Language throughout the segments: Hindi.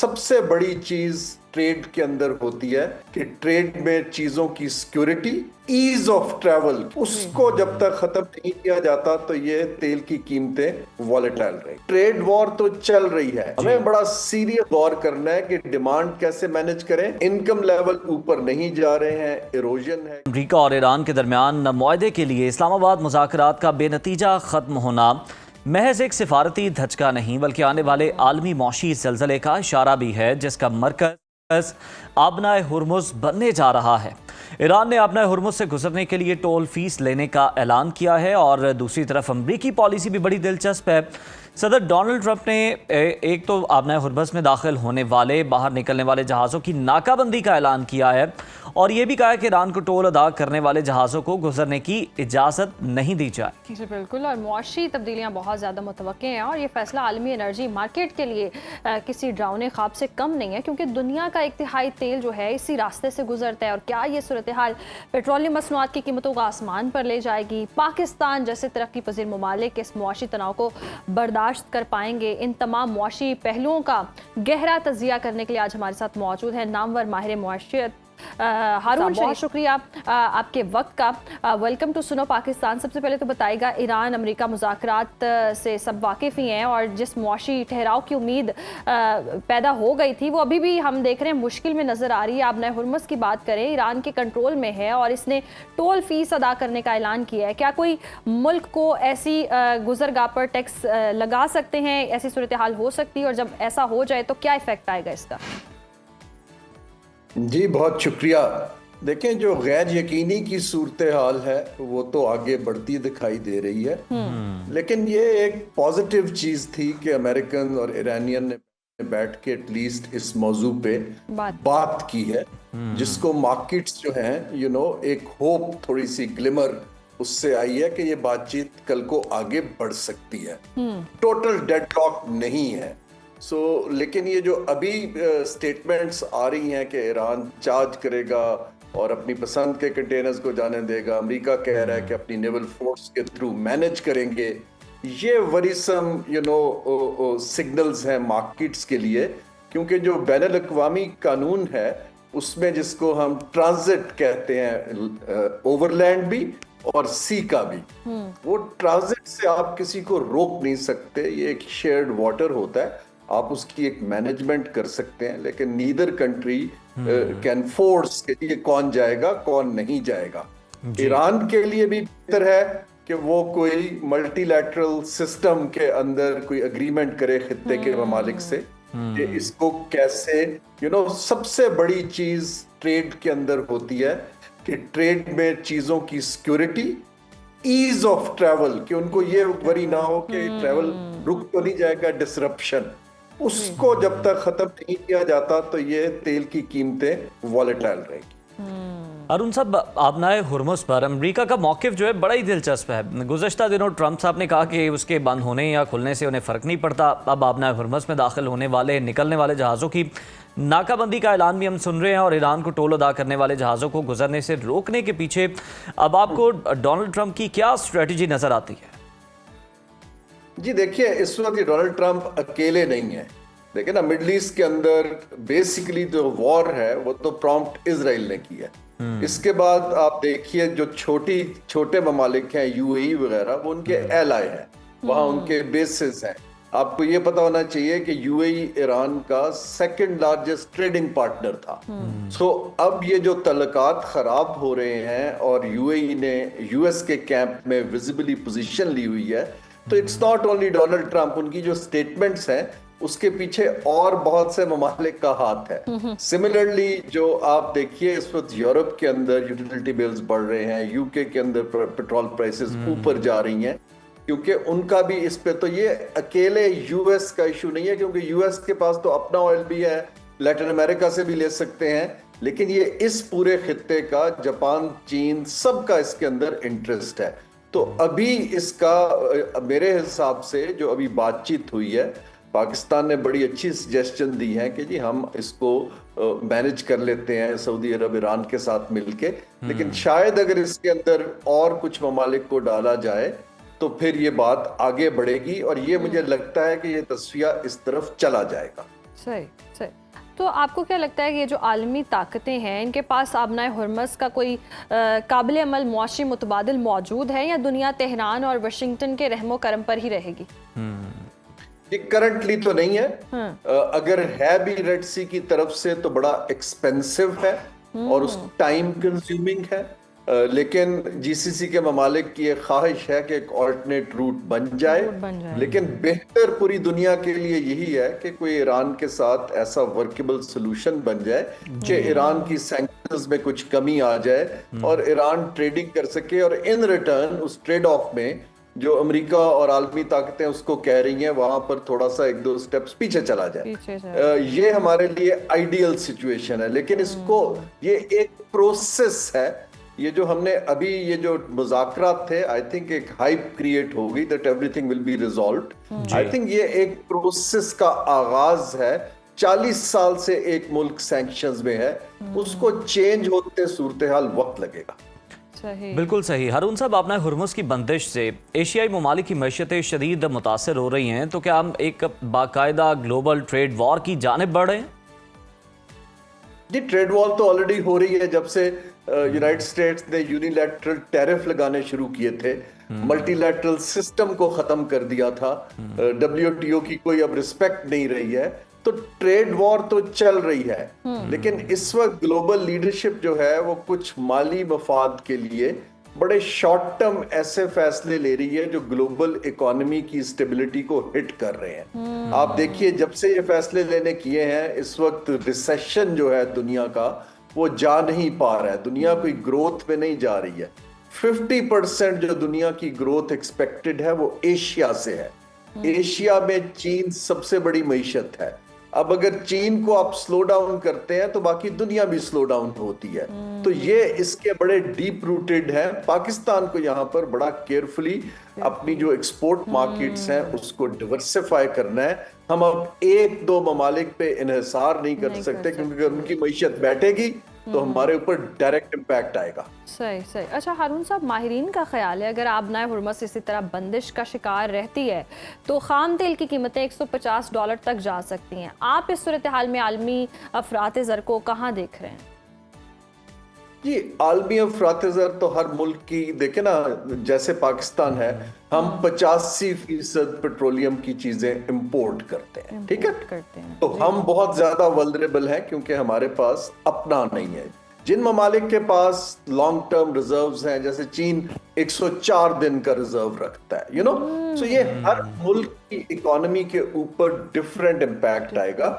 सबसे बड़ी चीज ट्रेड के अंदर होती है कि ट्रेड में चीजों की सिक्योरिटी, ईज ऑफ ट्रैवल, उसको जब तक खत्म नहीं किया जाता तो ये तेल की कीमतें वॉलेटाइल रही। ट्रेड वॉर तो चल रही है, हमें बड़ा सीरियस गौर करना है कि डिमांड कैसे मैनेज करें। इनकम लेवल ऊपर नहीं जा रहे हैं, इरोजन है। अमेरिका और ईरान के दरमियान मुआहदे के लिए इस्लामाबाद मुज़ाकरात का बेनतीजा खत्म होना महज एक सिफारती धचका नहीं बल्कि आने वाले आलमी मौशी ज़लज़ले का इशारा भी है, जिसका मरकज़ आबनाए हुर्मुज़ बनने जा रहा है। ईरान ने आबनाए हुर्मुज़ से गुजरने के लिए टोल फीस लेने का ऐलान किया है और दूसरी तरफ अमरीकी पॉलिसी भी बड़ी दिलचस्प है। सदर डोनाल्ड ट्रंप ने एक तो आबनाए हुर्मुज़ में दाखिल होने वाले, बाहर निकलने वाले जहाज़ों की नाकाबंदी का ऐलान किया है और ये भी कहा है कि ईरान को टोल अदा करने वाले जहाज़ों को गुजरने की इजाज़त नहीं दी जाए। जी बिल्कुल, और मुआशी तब्दीलियाँ बहुत ज़्यादा मुतवक्के हैं और ये फैसला आलमी एनर्जी मार्केट के लिए किसी डरावने ख्वाब से कम नहीं है, क्योंकि दुनिया का एक तिहाई तेल जो है इसी रास्ते से गुजरता है। और क्या ये सूरत हाल पेट्रोलियम मसनूआत की कीमतों को आसमान पर ले जाएगी? पाकिस्तान जैसे तरक्की पजीर ममालिक इस मुआशी तनाव को बर्दाश्त कर पाएंगे? इन तमाम मुआशी पहलुओं का गहरा तजिया करने के लिए आज हमारे साथ मौजूद है नामवर माहिर मुआशियत हारून। बहुत शुक्रिया आपके वक्त का। वेलकम टू सुनो पाकिस्तान। सबसे पहले तो बताइएगा, ईरान अमेरिका मुज़ाकरात से सब वाकिफ़ ही हैं और जिस मुआशी ठहराव की उम्मीद पैदा हो गई थी वो अभी भी हम देख रहे हैं मुश्किल में नज़र आ रही है। आबनाए हुर्मुज़ की बात करें, ईरान के कंट्रोल में है और इसने टोल फीस अदा करने का ऐलान किया है। क्या कोई मुल्क को ऐसी गुजरगाह पर टैक्स लगा सकते हैं? ऐसी सूरत हाल हो सकती है और जब ऐसा हो जाए तो क्या इफेक्ट आएगा इसका? जी बहुत शुक्रिया। देखें, जो गैर यकीनी की सूरत हाल है वो तो आगे बढ़ती दिखाई दे रही है, लेकिन ये एक पॉजिटिव चीज थी कि अमेरिकन और ईरानियन ने बैठ के एटलीस्ट इस मौजू पे बात की है, जिसको मार्केट्स जो हैं एक होप, थोड़ी सी ग्लिमर उससे आई है कि ये बातचीत कल को आगे बढ़ सकती है। टोटल डेडलॉक नहीं है। लेकिन ये जो अभी स्टेटमेंट्स आ रही हैं कि ईरान चार्ज करेगा और अपनी पसंद के कंटेनर्स को जाने देगा, अमेरिका कह रहा है कि अपनी नेवल फोर्स के थ्रू मैनेज करेंगे, ये वरीसम सिग्नल्स हैं मार्केट्स के लिए। क्योंकि जो बैनुल-अक़वामी कानून है उसमें जिसको हम ट्रांजिट कहते हैं, ओवरलैंड भी और सी का भी, वो ट्रांजिट से आप किसी को रोक नहीं सकते। ये एक शेयर्ड वाटर होता है, आप उसकी एक मैनेजमेंट कर सकते हैं, लेकिन नीदर कंट्री कैन फोर्स कि ये कौन जाएगा कौन नहीं जाएगा। ईरान के लिए भी बेहतर है कि वो कोई मल्टीलैटरल सिस्टम के अंदर कोई अग्रीमेंट करे खित्ते के ममालिक से कि इसको कैसे सबसे बड़ी चीज ट्रेड के अंदर होती है कि ट्रेड में चीजों की सिक्योरिटी, ईज ऑफ ट्रैवल, कि उनको ये वरी ना हो कि ट्रैवल रुक तो नहीं जाएगा, डिसरप्शन, उसको जब तक खत्म नहीं किया जाता तो ये तेल की कीमतें वॉलेटाइल रहेगी। अरुण साहब, आबनाए हुर्मुज़ पर अमेरिका का मौक़िफ़ जो है बड़ा ही दिलचस्प है। गुज़श्ता दिनों ट्रंप साहब ने कहा कि उसके बंद होने या खुलने से उन्हें फ़र्क नहीं पड़ता। अब आबनाए हुर्मुज़ में दाखिल होने वाले, निकलने वाले जहाज़ों की नाकाबंदी का ऐलान भी हम सुन रहे हैं और ईरान को टोल अदा करने वाले जहाज़ों को गुजरने से रोकने के पीछे अब आपको डोनाल्ड ट्रंप की क्या स्ट्रेटजी नज़र आती है? जी देखिए, इस वक्त डोनाल्ड ट्रंप अकेले नहीं है। देखिए ना, मिडल ईस्ट के अंदर बेसिकली जो वॉर है वो तो प्रॉम्प्ट इजराइल ने की है। इसके बाद आप देखिए जो छोटे ममालिक हैं, यूएई वगैरह, वो उनके एलाय हैं, वहां उनके बेसिस हैं। आपको ये पता होना चाहिए कि यूएई ईरान का सेकंड लार्जेस्ट ट्रेडिंग पार्टनर था। अब ये जो तल्लुकात खराब हो रहे हैं और यूएई ने यूएस के कैंप में विजिबली पोजीशन ली हुई है, तो it's not only Donald Trump, उनकी जो स्टेटमेंट्स हैं उसके पीछे और बहुत से ममालिक का हाथ है। सिमिलरली जो आप देखिए इस वक्त यूरोप के अंदर यूटिलिटी बिल्स बढ़ रहे हैं, यूके के अंदर पेट्रोल प्राइसेस ऊपर जा रही हैं, क्योंकि उनका भी इस पे, तो ये अकेले यूएस का इशू नहीं है, क्योंकि यूएस के पास तो अपना ऑयल भी है, लैटिन अमेरिका से भी ले सकते हैं, लेकिन ये इस पूरे खित्ते का, जापान, चीन, सबका इसके अंदर इंटरेस्ट है। तो अभी इसका मेरे हिसाब से जो अभी बातचीत हुई है, पाकिस्तान ने बड़ी अच्छी सजेशन दी है कि जी हम इसको मैनेज कर लेते हैं सऊदी अरब, ईरान के साथ मिलके, लेकिन शायद अगर इसके अंदर और कुछ ममालिक को डाला जाए तो फिर ये बात आगे बढ़ेगी और ये मुझे लगता है कि ये तस्वीर इस तरफ चला जाएगा। सही सही। तो आपको क्या लगता है कि ये जो आलमी ताकतें हैं इनके पास आबनाए हुर्मस का कोई काबिल अमल मुआशी मुतबादिल मौजूद है, या दुनिया तेहरान और वाशिंगटन के रहमो करम पर ही रहेगी? ये करंटली तो नहीं है। अगर है भी रेड सी की तरफ से तो बड़ा एक्सपेंसिव है और उस टाइम कंज्यूमिंग है। लेकिन जीसीसी के ममालिक की एक ख्वाहिश है कि एक ऑल्टरनेट रूट बन जाए। लेकिन बेहतर पूरी दुनिया के लिए यही है कि कोई ईरान के साथ ऐसा वर्केबल सोल्यूशन बन जाए कि ईरान की सैंक्शंस में कुछ कमी आ जाए और ईरान ट्रेडिंग कर सके, और इन रिटर्न उस ट्रेड ऑफ में जो अमेरिका और आलमी ताकतें उसको कह रही हैं वहां पर थोड़ा सा एक दो स्टेप्स पीछे चला जाए। ये हमारे लिए आइडियल सिचुएशन है। लेकिन इसको ये एक प्रोसेस है। ये जो हमने अभी ये जो मुज़ाकरात थे, आई थिंक एक हाइप क्रिएट हो गई that everything will be resolved. I think ये एक प्रोसेस का आगाज है। 40 साल से एक मुल्क सैंक्शंस में है, उसको चेंज होते सूरत हाल वक्त लगेगा। बिल्कुल सही। हारून साहब, आपने हुर्मुज़ की बंदिश से एशियाई ममालिक की मैशतें शदीद मुतासर हो रही हैं, तो क्या हम एक बाकायदा ग्लोबल ट्रेड वॉर की जानिब बढ़ रहे हैं? जी, ट्रेड वॉर तो ऑलरेडी हो रही है। जब से यूनाइटेड स्टेट्स ने यूनिलैटरल टैरिफ लगाने शुरू किए थे, मल्टीलैटरल सिस्टम को खत्म कर दिया था, WTO की कोई अब रिस्पेक्ट नहीं रही है, तो ट्रेड वॉर तो चल रही है। लेकिन इस वक्त ग्लोबल लीडरशिप जो है वो कुछ माली मफाद के लिए बड़े शॉर्ट टर्म ऐसे फैसले ले रही है जो ग्लोबल इकोनॉमी की स्टेबिलिटी को हिट कर रहे हैं। आप देखिए, जब से ये फैसले लेने किए हैं, इस वक्त रिसेशन जो है दुनिया का वो जा नहीं पा रहा है। दुनिया कोई ग्रोथ में नहीं जा रही है। 50% जो दुनिया की ग्रोथ एक्सपेक्टेड है वो एशिया से है। एशिया में चीन सबसे बड़ी मईशत है। अब अगर चीन को आप स्लो डाउन करते हैं तो बाकी दुनिया भी स्लो डाउन होती है। तो ये इसके बड़े डीप रूटेड है। पाकिस्तान को यहाँ पर बड़ा केयरफुली अपनी जो एक्सपोर्ट मार्केट्स हैं उसको डिवर्सिफाई करना है। हम अब एक दो ममालिक पे इन्हिसार नहीं कर सकते, क्योंकि अगर उनकी मईशत बैठेगी तो हमारे ऊपर डायरेक्ट इम्पैक्ट आएगा। सही सही। अच्छा हारून साहब, माहिरीन का ख्याल है अगर आबनाए हुर्मस इसी तरह बंदिश का शिकार रहती है तो खाम तेल की कीमतें $150 तक जा सकती हैं। आप इस सूरत हाल में आलमी अफरात ज़र को कहाँ देख रहे हैं? जी, आलमी अफरात ज़र तो हर मुल्क की देखे ना, जैसे पाकिस्तान है, हम 85% पेट्रोलियम की चीजें इंपोर्ट करते हैं, ठीक है? तो हम बहुत ज्यादा वल्नरेबल हैं क्योंकि हमारे पास अपना नहीं है। जिन ममालिक के पास लॉन्ग टर्म रिजर्व्स हैं, जैसे चीन 104 दिन का रिजर्व रखता है, सो ये हर मुल्क की इकोनॉमी के ऊपर डिफरेंट इम्पैक्ट आएगा।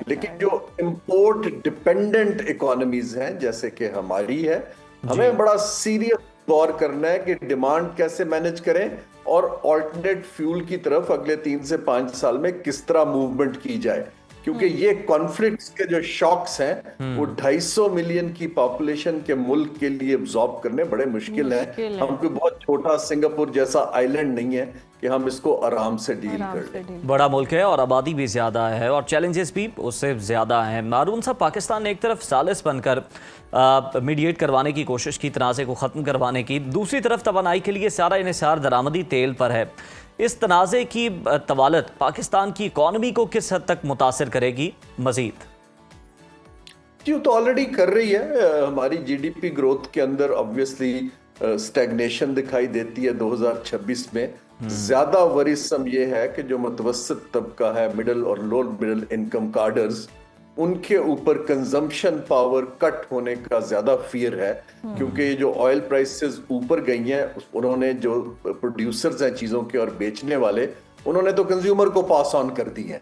लेकिन जो इंपोर्ट डिपेंडेंट इकोनॉमीज हैं जैसे कि हमारी है, हमें बड़ा सीरियस गौर करना है कि डिमांड कैसे मैनेज करें और ऑल्टरनेट फ्यूल की तरफ अगले 3 से 5 साल में किस तरह मूवमेंट की जाए, क्योंकि ये कॉन्फ्लिक्ट्स के जो शॉक्स हैं वो 250 मिलियन की पॉपुलेशन के मुल्क के लिए अब्सॉर्ब करने बड़े मुश्किल है। हम कोई बहुत छोटा सिंगापुर जैसा आइलैंड नहीं है कि हम इसको आराम से डील कर लें। बड़ा मुल्क है और आबादी भी ज़्यादा है और चैलेंजेस भी उससे ज़्यादा हैं। हारून साहब, पाकिस्तान ने एक तरफ सालिस बनकर मीडिएट करवाने की कोशिश की, तनाज़े को ख़त्म करवाने की, दूसरी तरफ तवानाई के लिए सारा इन्हिसार दरामदी तेल पर है। इस तनाज़े की तवालत पाकिस्तान की इकॉनमी को किस हद तक मुतासिर करेगी मज़ीद? जी, तो ऑलरेडी कर रही है। हमारी GDP ग्रोथ के अंदर ऑब्वियसली स्टैग्नेशन दिखाई देती है 2026 में। ज्यादा वरीसम ये है कि जो मुतवस्सित तबका है, मिडिल और लोअर मिडिल इनकम कार्डर्स, उनके ऊपर कंजम्पशन पावर कट होने का ज्यादा फियर है, क्योंकि जो ऑयल प्राइसेस ऊपर गई हैं, उन्होंने जो प्रोड्यूसर्स हैं चीजों के और बेचने वाले, उन्होंने तो कंज्यूमर को पास ऑन कर दी है।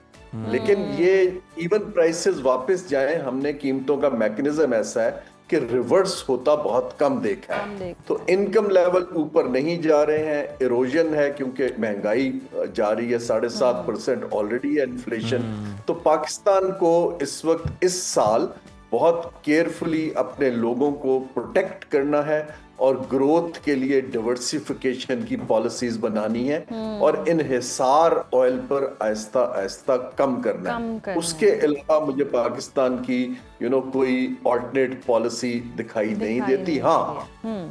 लेकिन ये इवन प्राइसेस वापस जाएं, हमने कीमतों का मैकेनिज्म ऐसा है कि रिवर्स होता बहुत कम देखा है। तो इनकम लेवल ऊपर नहीं जा रहे हैं, इरोजन है क्योंकि महंगाई जा रही है, 7.5% ऑलरेडी है इन्फ्लेशन। तो पाकिस्तान को इस वक्त इस साल बहुत केयरफुली अपने लोगों को प्रोटेक्ट करना है और ग्रोथ के लिए डिवर्सिफिकेशन की पॉलिसीज बनानी है और इन्हिसार ऑयल पर आहिस्ता आहिस्ता कम करना है। उसके अलावा मुझे पाकिस्तान की कोई ऑल्टरनेट पॉलिसी दिखाई नहीं देती। हाँ,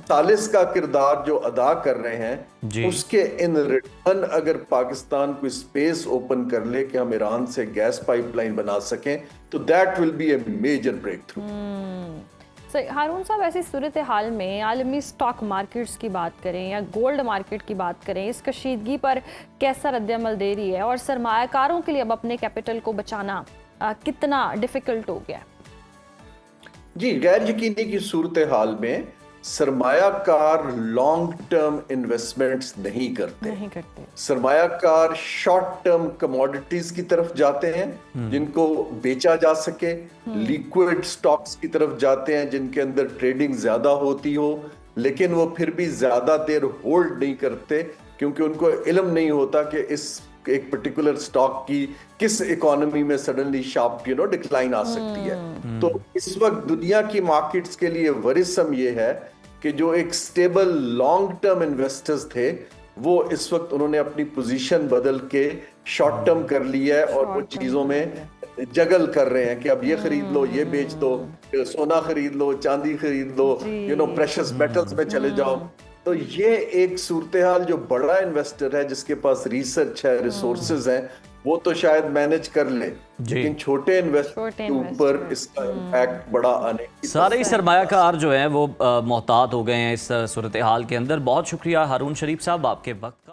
सालिस का किरदार जो अदा कर रहे हैं उसके इन रिटर्न अगर पाकिस्तान कोई स्पेस ओपन कर ले कि हम ईरान से गैस पाइपलाइन बना सकें तो that will be a major breakthrough. Haroon साहब, ऐसी सूरत हाल में आलमी स्टॉक मार्केट्स की बात करें या गोल्ड मार्केट की बात करें, इस कशीदगी पर कैसा रद्दअमल दे रही है और सरमायाकारों के लिए अब अपने कैपिटल को बचाना कितना डिफिकल्ट हो गया? जी, गैर यकीनी की सूरत हाल में सरमायाकार लॉन्ग टर्म इन्वेस्टमेंट्स नहीं करते। सरमायाकार शॉर्ट टर्म कमोडिटीज की तरफ जाते हैं जिनको बेचा जा सके, लिक्विड स्टॉक्स की तरफ जाते हैं जिनके अंदर ट्रेडिंग ज्यादा होती हो, लेकिन वो फिर भी ज्यादा देर होल्ड नहीं करते क्योंकि उनको इल्म नहीं होता कि इस एक पर्टिकुलर स्टॉक की किस इकोनॉमी में सडनली शार्प डिक्लाइन आ सकती है। तो इस वक्त दुनिया की मार्केट्स के लिए वरिसम ये है कि जो एक स्टेबल लॉन्ग टर्म इन्वेस्टर्स थे वो इस वक्त उन्होंने अपनी पोजीशन बदल के शॉर्ट टर्म कर लिया है और वो चीजों में जगल कर रहे हैं कि अब ये खरीद लो, ये बेच दो, सोना खरीद लो, चांदी खरीद लो, प्रेशियस मेटल्स में चले जाओ। तो ये एक सूरत हाल जो बड़ा इन्वेस्टर है जिसके पास रिसर्च है, रिसोर्सेज हैं, वो तो शायद मैनेज कर ले, लेकिन छोटे इन्वेस्टर के ऊपर इसका इम्पैक्ट बड़ा आने की सारे ही सरमायाकार जो हैं वो मोहतात हो गए हैं इस सूरत हाल के अंदर। बहुत शुक्रिया हारून शरीफ साहब आपके वक्त का।